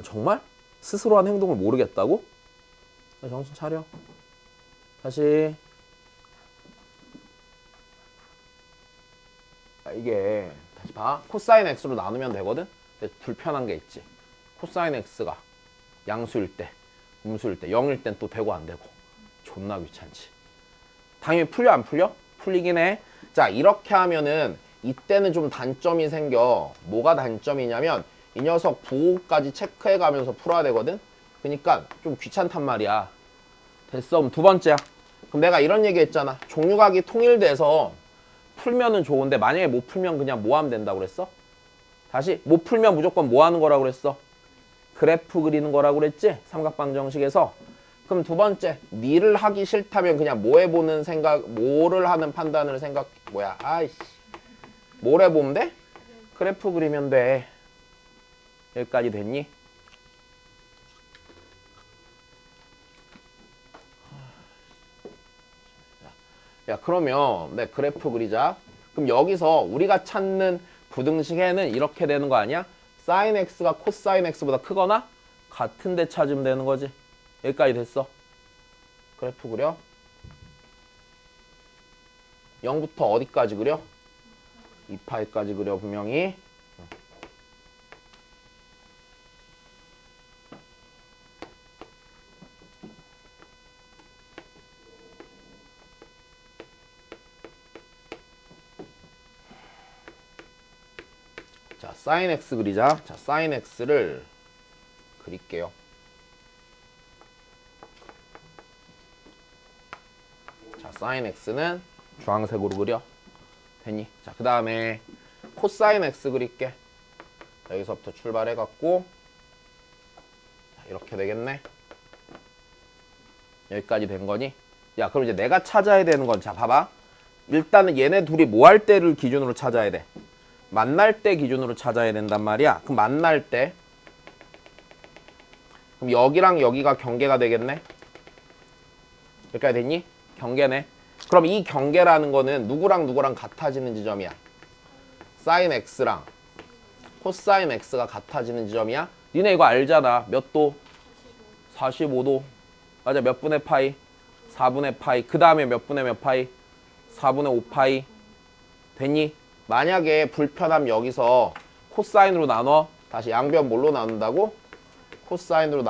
정말? 스스로 한 행동을 모르겠다고? 정신 차려. 다시. 이게 다시 봐. 코사인 x로 나누면 되거든? 근데 불편한 게 있지. 코사인 x가 양수일 때, 음수일 때, 0일 땐 또 되고 안 되고. 존나 귀찮지. 당연히 풀려 안 풀려? 풀리긴 해. 자, 이렇게 하면은 이때는 좀 단점이 생겨. 뭐가 단점이냐면 이 녀석 부호까지 체크해가면서 풀어야 되거든? 그러니까 좀 귀찮단 말이야. 됐어. 그럼 두 번째야. 그럼 내가 이런 얘기 했잖아. 종류각이 통일돼서 풀면은 좋은데 만약에 못 풀면 그냥 뭐 하면 된다고 그랬어? 다시 못 풀면 무조건 뭐 하는 거라고 그랬어? 그래프 그리는 거라고 그랬지? 삼각방정식에서. 그럼 두 번째, 니를 하기 싫다면 그냥 뭐 해보는 생각, 뭐를 하는 판단을 생각, 뭐야, 아이씨. 뭘 해보면 돼? 그래프 그리면 돼. 여기까지 됐니? 야, 그러면 네, 그래프 그리자. 그럼 여기서 우리가 찾는 부등식에는 이렇게 되는 거 아니야? 사인 x가 코사인 x보다 크거나 같은 데 찾으면 되는 거지. 여기까지 됐어. 그래프 그려. 0부터 어디까지 그려? 2파이까지 그려 분명히. 자, 사인 x 그리자. 자, 사인 x를 그릴게요. 자, 사인 x는 주황색으로 그려. 됐니? 자, 그 다음에 코사인 x 그릴게. 여기서부터 출발해갖고 이렇게 되겠네. 여기까지 된 거니? 야, 그럼 이제 내가 찾아야 되는 건, 자, 봐봐. 일단은 얘네 둘이 뭐 할 때를 기준으로 찾아야 돼? 만날 때 기준으로 찾아야 된단 말이야. 그럼 만날 때, 그럼 여기랑 여기가 경계가 되겠네? 여기까지 됐니? 경계네. 그럼 이 경계라는 거는 누구랑 누구랑 같아지는 지점이야? 사인 x랑 코사인 x가 같아지는 지점이야? 니네 이거 알잖아. 몇 도? 45도. 맞아. 몇 분의 파이? 4분의 파이. 그 다음에 몇 분의 몇 파이? 4분의 5파이. 됐니? 만약에 불편함 여기서 코사인으로 나눠. 다시 양변 뭘로 나눈다고? 코사인으로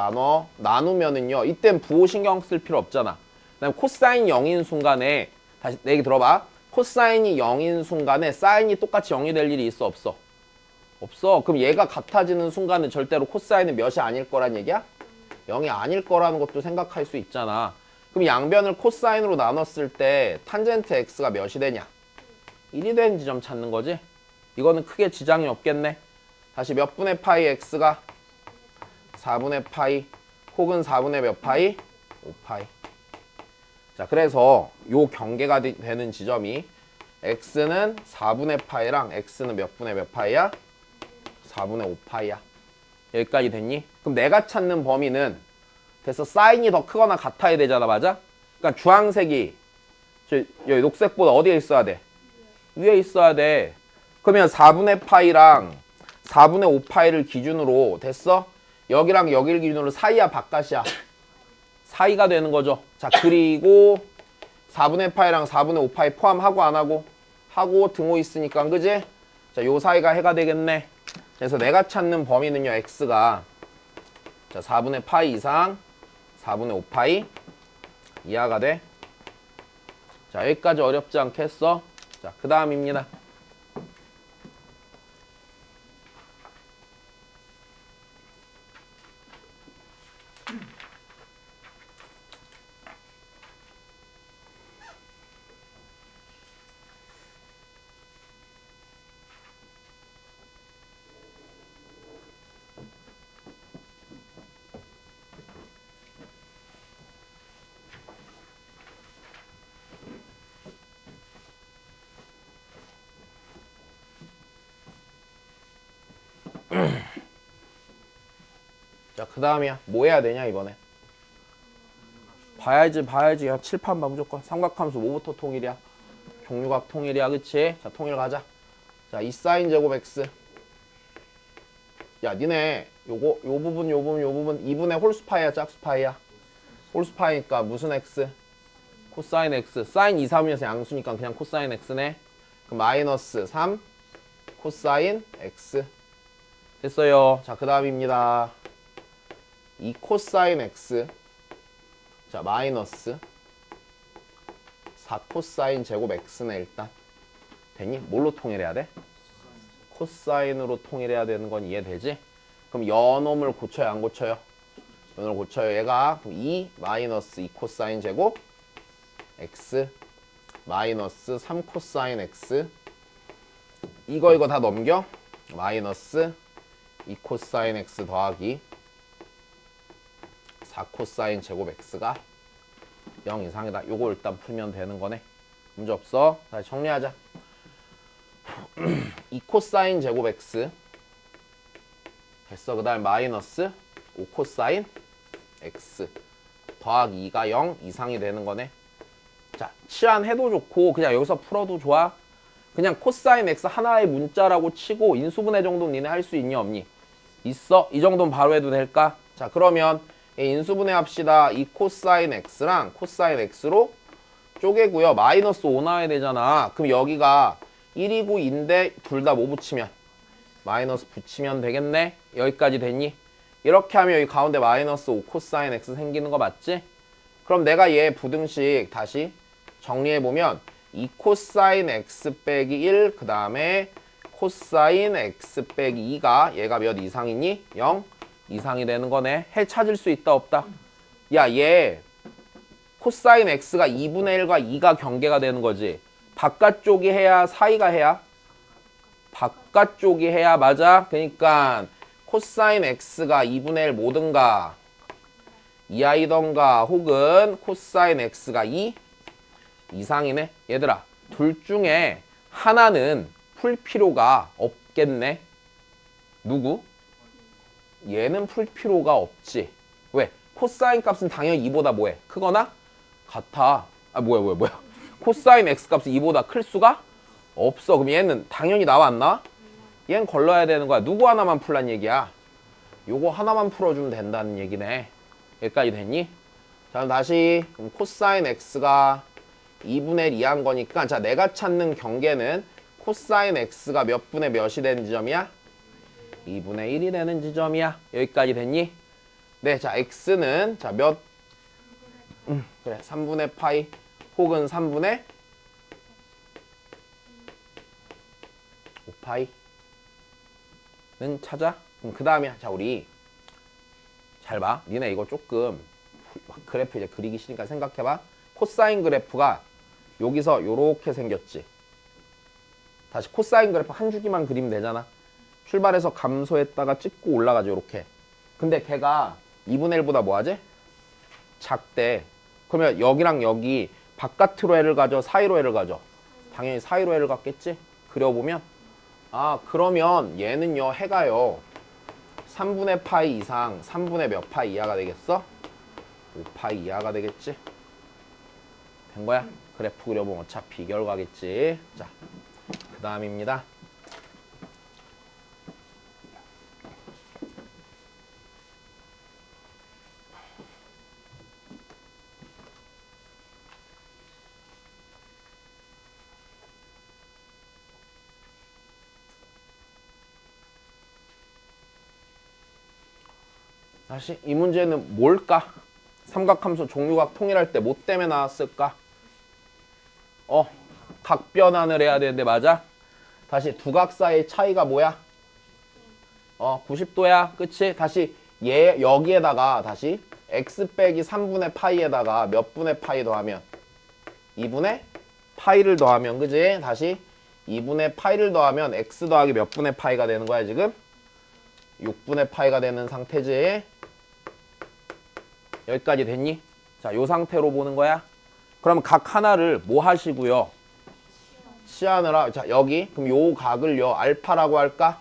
나누면은요. 이땐 부호 신경 쓸 필요 없잖아. 그다음에 코사인 0인 순간에 다시 내 얘기 들어봐. 코사인이 0인 순간에 사인이 똑같이 0이 될 일이 있어 없어? 없어. 그럼 얘가 같아지는 순간은 절대로 코사인은 몇이 아닐 거란 얘기야? 0이 아닐 거라는 것도 생각할 수 있잖아. 그럼 양변을 코사인으로 나눴을 때 탄젠트 x가 몇이 되냐? 1이 되는 지점 찾는 거지? 이거는 크게 지장이 없겠네. 다시 몇 분의 파이 x가 4분의 파이 혹은 4분의 몇 파이? 5파이. 자, 그래서 요 경계가 되는 지점이 x는 4분의 파이랑 x는 몇 분의 몇 파이야? 4분의 5파이야. 여기까지 됐니? 그럼 내가 찾는 범위는 됐어. 사인이 더 크거나 같아야 되잖아. 맞아? 그러니까 주황색이 여기 녹색보다 어디에 있어야 돼? 위에 있어야 돼. 그러면 4분의 파이랑 4분의 5파이를 기준으로 됐어? 여기랑 여기를 기준으로 사이야 바깥이야? 사이가 되는 거죠. 자, 그리고 4분의 파이랑 4분의 5파이 포함하고 안 하고? 하고 등호 있으니까 그지? 자, 요 사이가 해가 되겠네. 그래서 내가 찾는 범위는요. x가 자 4분의 파이 이상 4분의 5파이 이하가 돼. 자, 여기까지 어렵지 않겠어? 자, 그 다음입니다. 자, 그 다음이야. 뭐 해야 되냐 이번에? 봐야지. 야, 칠판 봐 무조건. 삼각함수 뭐부터 통일이야? 종류각 통일이야. 그치? 자, 통일 가자. 자, 2사인 제곱 x. 야, 니네 요 부분 2분의 홀수파이야 짝수파이야? 홀수파이니까 무슨 x? 코사인 x. 사인 2, 3이어서 양수니까 그냥 코사인 x네. 그럼 마이너스 3 코사인 x. 됐어요. 자, 그 다음입니다. 2 코사인 x. 자, 마이너스 4 코사인 제곱 x네. 일단 됐니? 뭘로 통일해야 돼? 코사인으로 통일해야 되는 건 이해되지? 그럼 연놈을 고쳐요 안 고쳐요? 연놈을 고쳐요. 얘가 2 마이너스 2 코사인 제곱 x 마이너스 3 코사인 x. 이거 다 넘겨. 마이너스 2 코사인 x 더하기 4 코사인 제곱 x가 0 이상이다. 요거 일단 풀면 되는 거네. 문제 없어. 다시 정리하자. 2 코사인 제곱 x 됐어. 그 다음 마이너스 5 코사인 x 더하기 2가 0 이상이 되는 거네. 자, 치환해도 좋고 그냥 여기서 풀어도 좋아. 그냥 코사인 x 하나의 문자라고 치고 인수분해 정도는 니네 할 수 있니 없니? 있어. 이 정도는 바로 해도 될까? 자, 그러면 인수분해 합시다. 이 코사인 x랑 코사인 x로 쪼개고요. 마이너스 5 나와야 되잖아. 그럼 여기가 1이고 2인데 둘 다 뭐 붙이면? 마이너스 붙이면 되겠네. 여기까지 됐니? 이렇게 하면 여기 가운데 마이너스 5 코사인 x 생기는 거 맞지? 그럼 내가 얘 부등식 다시 정리해보면 2 코사인 x 빼기 1 그 다음에 코사인 x 빼기 2가 얘가 몇 이상이니? 0 이상이 되는 거네. 해 찾을 수 있다 없다? 야, 얘 코사인 x가 2분의 1과 2가 경계가 되는 거지. 바깥쪽이 해야 사이가 해야? 바깥쪽이 해야 맞아. 그러니까 코사인 x가 2분의 1 뭐든가 이하이던가 혹은 코사인 x가 2 이상이네. 얘들아, 둘 중에 하나는 풀 필요가 없겠네. 누구? 얘는 풀 필요가 없지. 왜? 코사인 값은 당연히 2보다 뭐해? 크거나 같아. 아, 뭐야. 코사인 x 값은 2보다 클 수가 없어. 그럼 얘는 당연히 나와 안 나와? 얘는 걸러야 되는 거야. 누구 하나만 풀란 얘기야? 요거 하나만 풀어주면 된다는 얘기네. 여기까지 됐니? 자, 그럼 다시 그럼 코사인 x가 2분의 1 이하인 거니까 자, 내가 찾는 경계는 코사인 x가 몇 분의 몇이 되는 지점이야? 2분의 1이 되는 지점이야. 여기까지 됐니? 네, 자 x는 자 몇? 그래 3분의 파이 혹은 3분의 5파이는 찾아. 그럼 그 다음에 자 우리 잘 봐. 니네 이거 조금 그래프 이제 그리기 싫으니까 생각해봐. 코사인 그래프가 여기서 요렇게 생겼지. 다시 코사인 그래프 한 줄기만 그리면 되잖아. 출발해서 감소했다가 찍고 올라가죠. 요렇게. 근데 걔가 2분의 1보다 뭐하지? 작대. 그러면 여기랑 여기 바깥으로 해를 가져? 사이로 해를 가져? 당연히 사이로 해를 갔겠지? 그려보면 아 그러면 얘는요 해가요 3분의 파이 이상 3분의 몇 파이 이하가 되겠어? 5파이 이하가 되겠지? 된 거야? 그래프 그려보면 어차피 결과겠지. 자, 그 다음입니다. 다시 이 문제는 뭘까? 삼각함수 종류각 통일할 때 뭐 때문에 나왔을까? 각변환을 해야 되는데 맞아? 다시 두 각 사이의 차이가 뭐야? 90도야. 그치? 다시 얘 여기에다가 다시 x 빼기 3분의 파이에다가 몇 분의 파이 더하면 2분의 파이를 더하면 그지? 다시 2분의 파이를 더하면 x 더하기 몇 분의 파이가 되는 거야 지금? 6분의 파이가 되는 상태지. 여기까지 됐니? 자, 요 상태로 보는 거야. 그럼 각 하나를 뭐 하시고요? 치환을 자, 여기 그럼 요 각을요 알파라고 할까?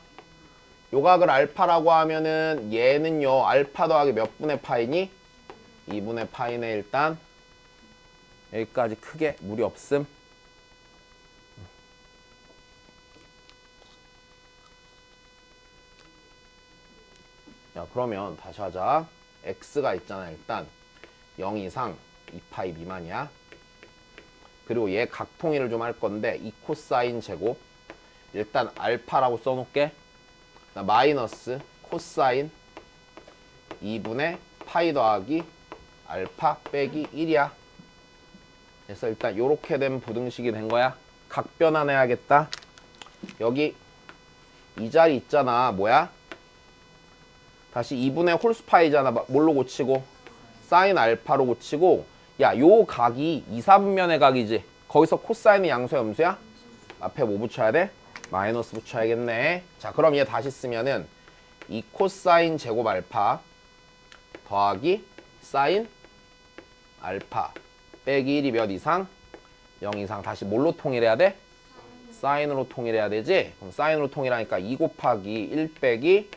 요 각을 알파라고 하면은 얘는요 알파 더하기 몇 분의 파이니? 2분의 파이네. 일단 여기까지 크게 무리 없음. 야 그러면 다시 하자. x가 있잖아. 일단 0 이상 2파이 미만이야. 그리고 얘 각통일을 좀 할 건데 2 코사인 제곱 일단 알파라고 써놓을게. 마이너스 코사인 2분의 파이 더하기 알파 빼기 1이야. 그래서 일단 요렇게 된 부등식이 된 거야. 각변환해야겠다. 여기 이 자리 있잖아. 뭐야? 다시 2분의 홀수파이잖아. 뭘로 고치고? 사인 알파로 고치고. 야, 요 각이 2, 4분면의 각이지. 거기서 코사인이 양수야, 음수야? 앞에 뭐 붙여야 돼? 마이너스 붙여야겠네. 자, 그럼 얘 다시 쓰면은 2 코사인 제곱 알파 더하기 사인 알파 빼기 1이 몇 이상? 0 이상. 다시 뭘로 통일해야 돼? 사인으로 통일해야 되지? 그럼 사인으로 통일하니까 2 곱하기 1 빼기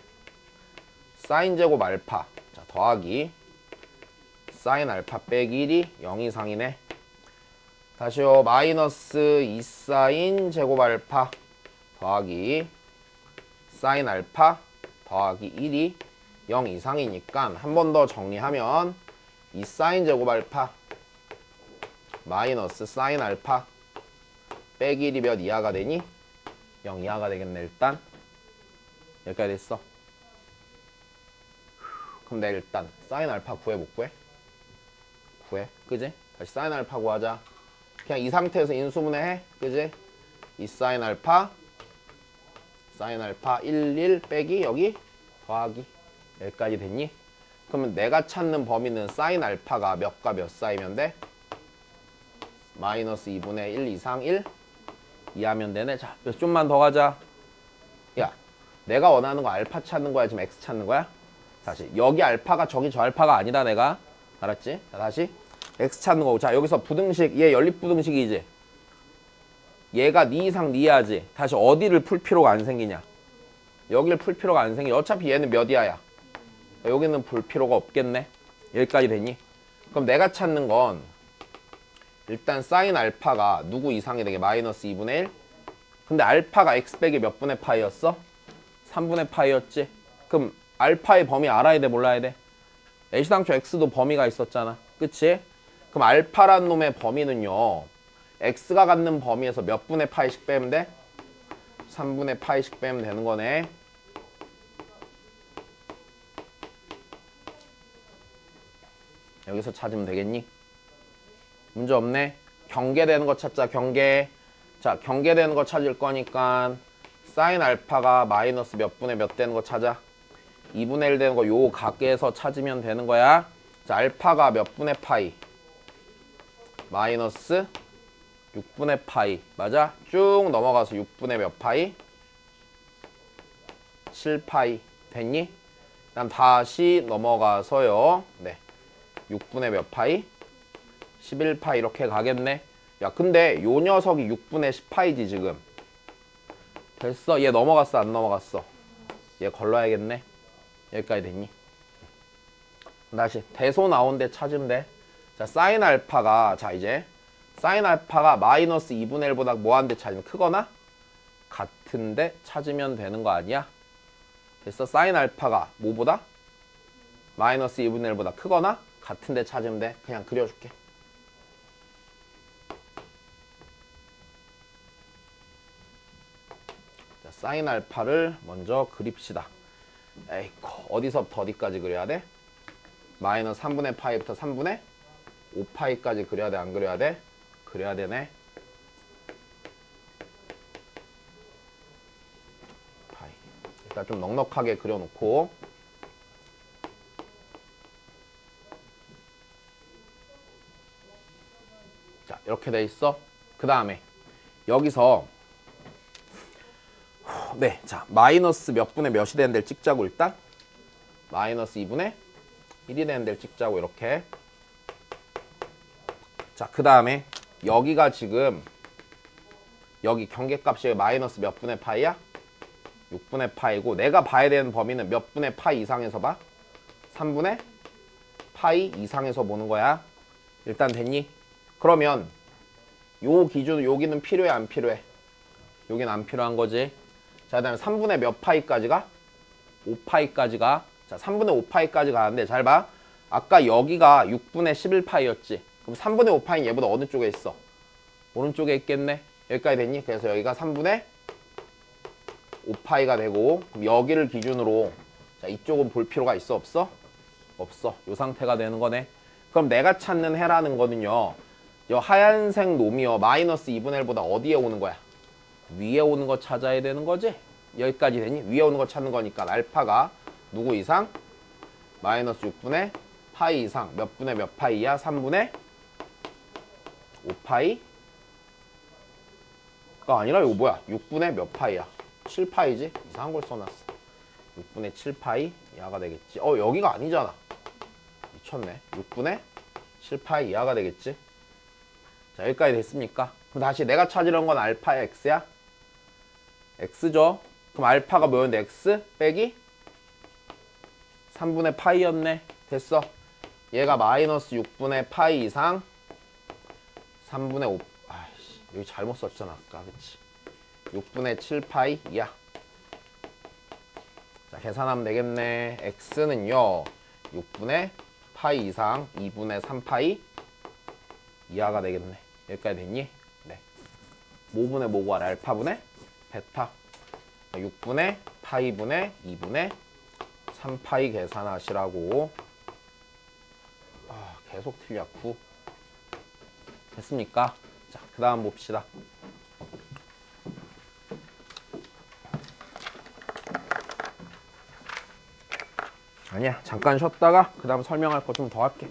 사인 제곱 알파 자 더하기 사인 알파 빼기 1이 0 이상이네. 다시요. 마이너스 2 사인 제곱 알파 더하기 사인 알파 더하기 1이 0 이상이니까 한 번 더 정리하면 2 사인 제곱 알파 마이너스 사인 알파 빼기 1이 몇 이하가 되니? 0 이하가 되겠네. 일단 여기까지 됐어. 그럼 내가 일단 사인 알파 구해 못 구해? 구해. 그지? 다시 사인 알파 구하자. 그냥 이 상태에서 인수분해 해. 그지? 이 사인 알파 1, 1 빼기 여기 더하기 여기까지 됐니? 그러면 내가 찾는 범위는 사인 알파가 몇과 몇 사이면 돼? 마이너스 2분의 1 이상 1 이하면 되네. 자, 좀만 더 가자. 야, 내가 원하는 거 알파 찾는 거야? 지금 x 찾는 거야? 다시 여기 알파가 저기 저 알파가 아니다. 내가 알았지? 자, 다시 x 찾는 거고. 자, 여기서 부등식 얘 연립부등식이지. 얘가 니 이상 니야지. 다시 어디를 풀 필요가 안 생기냐? 여기를 풀 필요가 안 생겨. 어차피 얘는 몇 이하야? 여기는 볼 필요가 없겠네. 여기까지 됐니? 그럼 내가 찾는 건 일단 사인 알파가 누구 이상이 되게? 마이너스 2분의 1. 근데 알파가 x 빼기 몇 분의 파이였어? 3분의 파이였지. 그럼 알파의 범위 알아야 돼? 몰라야 돼? 애시당초 x도 범위가 있었잖아. 그치? 그럼 알파란 놈의 범위는요 x가 갖는 범위에서 몇 분의 파이씩 빼면 돼? 3분의 파이씩 빼면 되는 거네. 여기서 찾으면 되겠니? 문제 없네. 경계되는 거 찾자. 경계. 자, 경계되는 거 찾을 거니까 사인 알파가 마이너스 몇 분의 몇 되는 거 찾아. 2분의 1 되는 거 요 각에서 찾으면 되는 거야. 자, 알파가 몇 분의 파이? 마이너스 6분의 파이. 맞아? 쭉 넘어가서 6분의 몇 파이? 7파이. 됐니? 그다음 다시 넘어가서요. 네. 6분의 몇 파이? 11파이 이렇게 가겠네. 야, 근데 요 녀석이 6분의 10파이지 지금. 됐어? 얘 넘어갔어 안 넘어갔어? 얘 걸러야겠네. 여기까지 됐니? 다시 대소 나온 데 찾으면 돼. 자, 사인 알파가 자 이제 사인 알파가 마이너스 2분의 1보다 뭐한데 찾으면 크거나 같은데 찾으면 되는 거 아니야? 됐어? 사인 알파가 뭐보다? 마이너스 2분의 1보다 크거나 같은데 찾으면 돼. 그냥 그려줄게. 자, 사인 알파를 먼저 그립시다. 에이코, 어디서부터 어디까지 그려야 돼? 마이너스 3분의 파이부터 3분의 5파이까지 그려야 돼? 안 그려야 돼? 그려야 되네. 파이. 일단 좀 넉넉하게 그려놓고 자, 이렇게 돼 있어. 그 다음에 여기서 네, 자, 마이너스 몇 분의 몇이 되는 데를 찍자고. 일단 마이너스 2분의 1이 되는 데를 찍자고. 이렇게. 자, 그 다음에 여기가 지금 여기 경계값이 마이너스 몇 분의 파이야? 6분의 파이고, 내가 봐야 되는 범위는 몇 분의 파이 이상에서 봐? 3분의 파이 이상에서 보는 거야. 일단 됐니? 그러면 요 기준 여기는 필요해 안 필요해? 여기는 안 필요한 거지. 자, 그 다음에 3분의 몇 파이까지가? 5파이까지가. 자, 3분의 5파이까지 가는데 잘 봐. 아까 여기가 6분의 11파이였지. 그럼 3분의 5파이는 얘보다 어느 쪽에 있어? 오른쪽에 있겠네. 여기까지 됐니? 그래서 여기가 3분의 5파이가 되고, 그럼 여기를 기준으로 자, 이쪽은 볼 필요가 있어 없어? 없어. 요 상태가 되는 거네. 그럼 내가 찾는 해라는 거는요, 요 하얀색 놈이요 마이너스 2분의 1보다 어디에 오는 거야? 위에 오는 거 찾아야 되는 거지? 여기까지 되니? 위에 오는 거 찾는 거니까 알파가 누구 이상? 마이너스 6분의 파이 이상. 몇 분의 몇 파이야? 3분의 5파이가 아니라 이거 뭐야? 6분의 몇 파이야? 7파이지? 이상한 걸 써놨어. 6분의 7파이 이하가 되겠지. 여기가 아니잖아. 미쳤네. 6분의 7파이 이하가 되겠지. 자, 여기까지 됐습니까? 그럼 다시 내가 찾으려는 건 알파야 x야? x죠. 그럼 알파가 뭐였는데 x 빼기 3분의 파이였네. 됐어. 얘가 마이너스 6분의 파이 이상 3분의 5. 아이씨, 여기 잘못 썼잖아 아까. 그치? 6분의 7파이 이하. 자, 계산하면 되겠네. x는요 6분의 파이 이상 2분의 3파이 이하가 되겠네. 여기까지 됐니? 네. 뭐분의 뭐 구하래? 알파분의 베타. 6분의 파이분의 2분의 3파이 계산하시라고. 계속 틀려. 9. 됐습니까? 자, 그 다음 봅시다. 아니야, 잠깐 쉬었다가 그 다음 설명할 거 좀 더 할게.